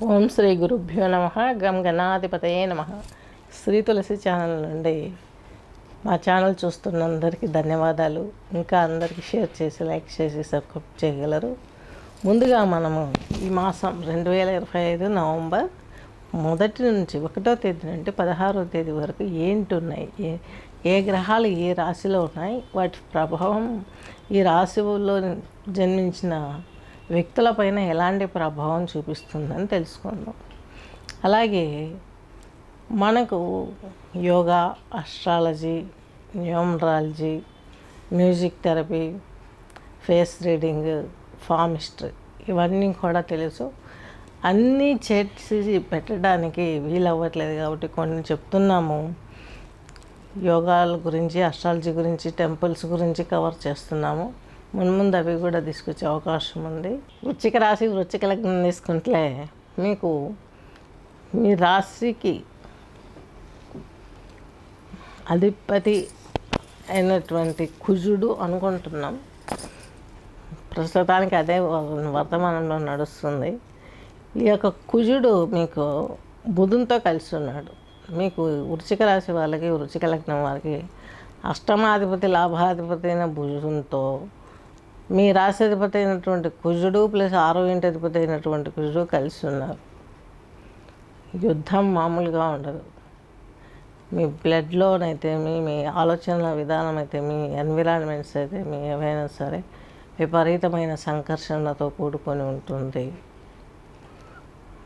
ఓం శ్రీ గురుభ్యో నమ. గం గణాధిపతయే నమ. శ్రీ తులసి ఛానల్ నుండి మా ఛానల్ చూస్తున్న అందరికీ ధన్యవాదాలు. ఇంకా అందరికీ షేర్ చేసి లైక్ చేసి సబ్స్క్రైబ్ చేయగలరు. ముందుగా మనము ఈ మాసం 2025 నవంబర్ 1 నుంచి 1వ తేదీ నుండి 16వ తేదీ వరకు ఏంటి ఉన్నాయి, ఏ గ్రహాలు ఏ రాశిలో ఉన్నాయి, వాటి ప్రభావం ఈ రాశిలో జన్మించిన వ్యక్తులపైన ఎలాంటి ప్రభావం చూపిస్తుందని తెలుసుకుందాం. అలాగే మనకు yoga, astrology, numerology, music therapy, face reading, palmistry ఇవన్నీ కూడా తెలుసు. అన్నీ చేసి పెట్టడానికి వీలవ్వట్లేదు కాబట్టి కొన్ని చెప్తున్నాము. యోగాల గురించి, అస్ట్రాలజీ గురించి, టెంపుల్స్ గురించి కవర్ చేస్తున్నాము. ముందు అవి కూడా తీసుకొచ్చే అవకాశం ఉంది. వృశ్చిక రాశి, వృశ్చిక లగ్నం తీసుకుంటే మీకు మీ రాశికి అధిపతి అయినటువంటి కుజుడు అనుకుంటున్నాం. ప్రస్తుతానికి అదే వర్తమానంలో నడుస్తుంది. ఈ యొక్క కుజుడు మీకు బుధునితో కలిసి ఉన్నాడు. మీకు వృశ్చిక రాశి వాళ్ళకి, వృశ్చిక లగ్నం వారికి అష్టమాధిపతి, లాభాధిపతి అయిన బుధునితో మీ రాశాధిపతి అయినటువంటి కుజుడు ప్లస్ 6వ ఇంటి అధిపతి అయినటువంటి కుజుడు కలిసి ఉన్నారు. యుద్ధం మామూలుగా ఉండదు. మీ బ్లడ్లోనైతే మీ ఆలోచనల విధానం అయితే, మీ ఎన్విరాన్మెంట్స్ అయితే, మీ ఏవైనా సరే విపరీతమైన సంఘర్షణలతో కూడుకొని ఉంటుంది.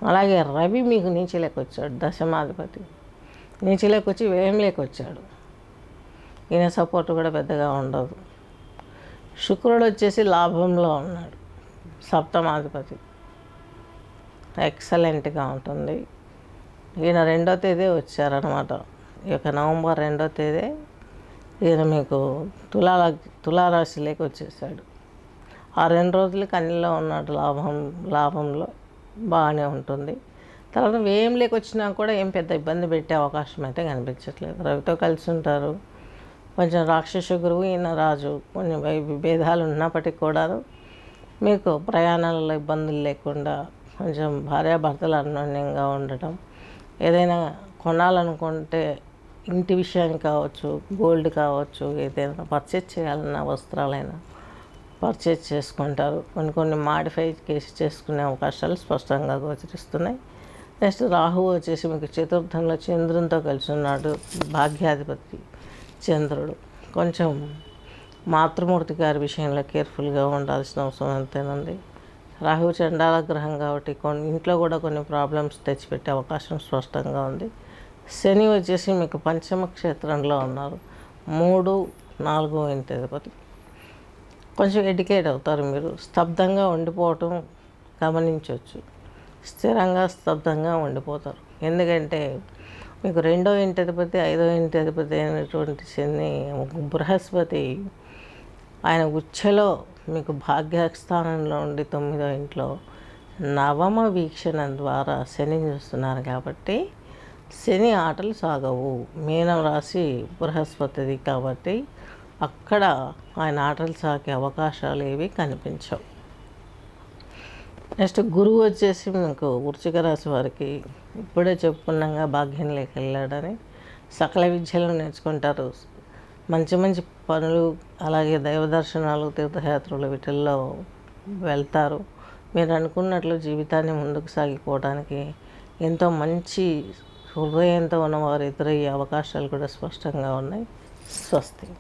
అలాగే రవి మీకు నీచిలోకి వచ్చాడు, దశమాధిపతి నీచిలోకి వచ్చి వ్యయంలోకి వచ్చాడు. ఈయన సపోర్ట్ కూడా పెద్దగా ఉండదు. శుక్రుడు వచ్చేసి లాభంలో ఉన్నాడు, సప్తమాధిపతి, ఎక్సలెంట్గా ఉంటుంది. ఈయన 2వ తేదీ వచ్చారనమాట. ఈ యొక్క నవంబర్ 2వ తేదీ ఈయన మీకు తులారాశిలోకి వచ్చేసాడు. ఆ 2 రోజులు కన్యలో ఉన్నాడు, లాభంలో బాగానే ఉంటుంది. తర్వాత వ్యయంలోకి వచ్చినా కూడా ఏం పెద్ద ఇబ్బంది పెట్టే అవకాశం అయితే కనిపించట్లేదు. రవితో కలిసి ఉంటారు. కొంచెం రాక్షస గురువు, ఈయన రాజు, కొన్ని విభేదాలు ఉన్నప్పటికీ కూడా మీకు ప్రయాణాలలో ఇబ్బందులు లేకుండా కొంచెం భార్యాభర్తలు అన్యోన్యంగా ఉండటం, ఏదైనా కొనాలనుకుంటే ఇంటి విషయానికి కావచ్చు, గోల్డ్ కావచ్చు, ఏదైనా పర్చేజ్ చేయాలన్నా వస్త్రాలైనా పర్చేజ్ చేసుకుంటారు. కొన్ని మాడిఫై చేసుకునే అవకాశాలు స్పష్టంగా గోచరిస్తున్నాయి. నెక్స్ట్ రాహువు వచ్చేసి మీకు చతుర్థంలో చంద్రునితో కలిసి ఉన్నాడు, భాగ్యాధిపతి చంద్రుడు. కొంచెం మాతృమూర్తి గారి విషయంలో కేర్ఫుల్గా ఉండాల్సిన అవసరం ఎంతేనంది. రాహువు చండాల గ్రహం కాబట్టి ఇంట్లో కూడా కొన్ని ప్రాబ్లమ్స్ తెచ్చిపెట్టే అవకాశం స్పష్టంగా ఉంది. శని వచ్చేసి మీకు పంచమ క్షేత్రంలో ఉన్నారు, 3, 4వ ఇంటి అధిపతి. కొంచెం ఎడ్యుకేట్ అవుతారు. మీరు స్తబ్దంగా ఉండిపోవటం గమనించవచ్చు. స్థిరంగా స్తబ్దంగా ఉండిపోతారు. ఎందుకంటే మీకు 2వ ఇంటి అధిపతి, 5వ ఇంటి అధిపతి అయినటువంటి శని, బృహస్పతి ఆయన ఉచ్ఛలో మీకు భాగ్యస్థానంలో ఉండి 9వ ఇంట్లో నవమ వీక్షణ ద్వారా శని చూస్తున్నారు. కాబట్టి శని ఆటలు సాగవు. మీనం రాశి బృహస్పతిది కాబట్టి అక్కడ ఆయన ఆటలు సాగే అవకాశాలు ఏవి కనిపించవు. నెక్స్ట్ గురువు వచ్చేసి మీకు వృశ్చిక రాశి వారికి ఇప్పుడే చెప్పుకున్నాగా భాగ్యంలోకి వెళ్ళాడని సకల విద్యలు నేర్చుకుంటారు. మంచి మంచి పనులు, అలాగే దైవ దర్శనాలు, తీర్థయాత్రలు వీటిల్లో వెళ్తారు. మీరు అనుకున్నట్లు జీవితాన్ని ముందుకు సాగిపోవడానికి ఎంతో మంచి హృదయంతో ఉన్నవారు ఎదురయ్యే అవకాశాలు కూడా స్పష్టంగా ఉన్నాయి. స్వస్తి.